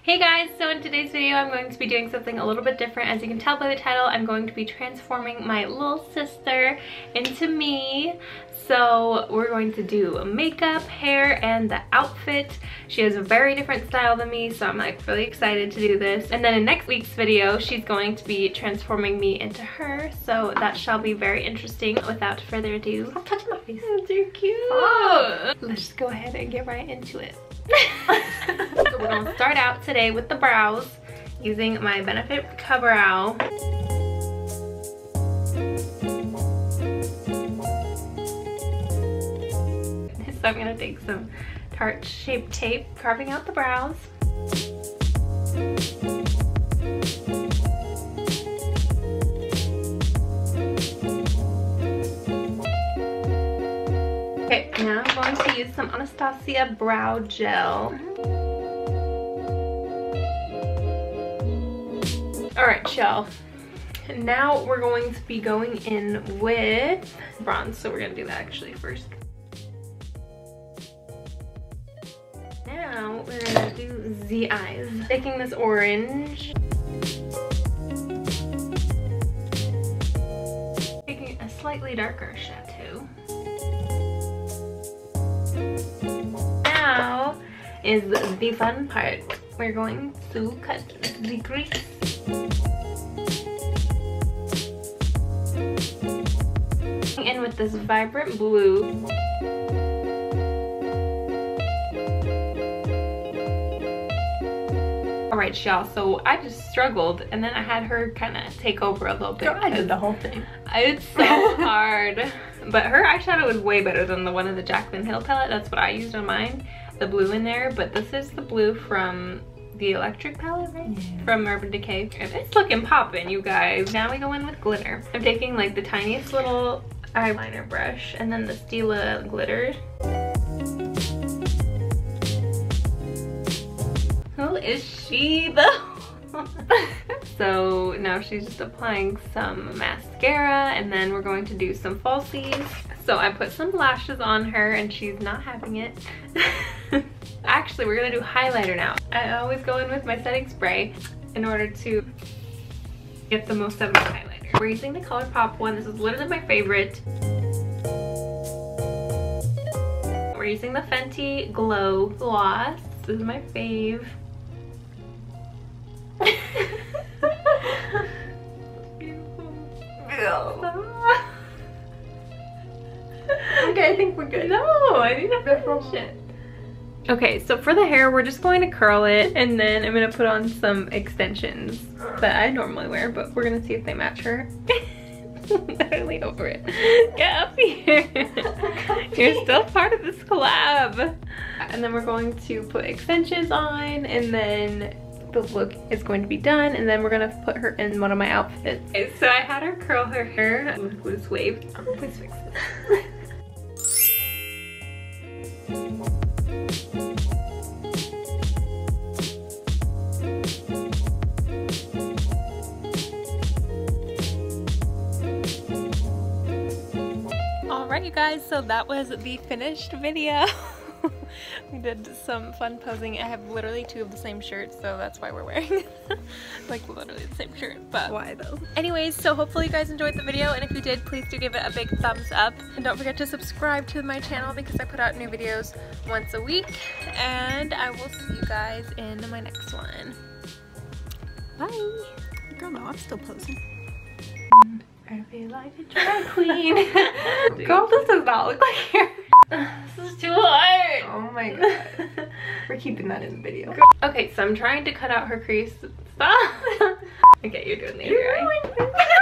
Hey guys, so in today's video I'm going to be doing something a little bit different. As you can tell by the title, I'm going to be transforming my little sister into me. So we're going to do makeup, hair, and the outfit. She has a very different style than me, so I'm like really excited to do this. And then in next week's video, she's going to be transforming me into her, so that shall be very interesting. Without further ado, I'm touching my face. Oh, you're cute. Oh. Let's just go ahead and get right into it. So we're gonna start out today with the brows using my Benefit Ka-Brow. So I'm gonna take some Tarte Shape Tape, carving out the brows. Okay, now I'm going to use some Anastasia Brow Gel. Alright, y'all. Now we're going to be going in with bronze, so we're gonna do that actually first. Now we're gonna do the eyes. Taking this orange. Taking a slightly darker Chateau. Now is the fun part. We're going to cut the crease. In with this vibrant blue. Alright y'all, so I just struggled and then I had her kind of take over a little bit. Girl, I did the whole thing. It's so hard. But her eyeshadow was way better than the one in the Jaclyn Hill palette. That's what I used on mine. The blue in there, but this is the blue from the Electric palette, right? Yeah. From Urban Decay. And it's looking poppin', you guys. Now we go in with glitter. I'm taking like the tiniest little eyeliner brush and then the Stila glitter. Who is she though? So now she's just applying some mascara and then we're going to do some falsies. So I put some lashes on her and she's not having it. Actually, we're gonna do highlighter now. I always go in with my setting spray in order to get the most out of my highlighter. We're using the ColourPop one. This is literally my favorite. We're using the Fenty Glow Gloss. This is my fave. Okay, I think we're good. No, I need to finish it. Okay, so for the hair, we're just going to curl it and then I'm gonna put on some extensions that I normally wear, but we're gonna see if they match her. I'm literally over it. Get up here. You're still part of this collab. And then we're going to put extensions on and then the look is going to be done and then we're gonna put her in one of my outfits. Okay, so I had her curl her hair with loose wave. Please fix this. Alright you guys, so that was the finished video. We did some fun posing. I have literally two of the same shirts, so that's why we're wearing like literally the same shirt. But why though? Anyways, so hopefully you guys enjoyed the video, and if you did, please do give it a big thumbs up. And don't forget to subscribe to my channel because I put out new videos once a week. And I will see you guys in my next one. Bye! Girl, no, I'm still posing. I feel like a drag queen. Girl, this does not look like hair. This is too hard. Oh my god. We're keeping that in the video. Okay, so I'm trying to cut out her crease. Stop. Okay, you're doing the other eye.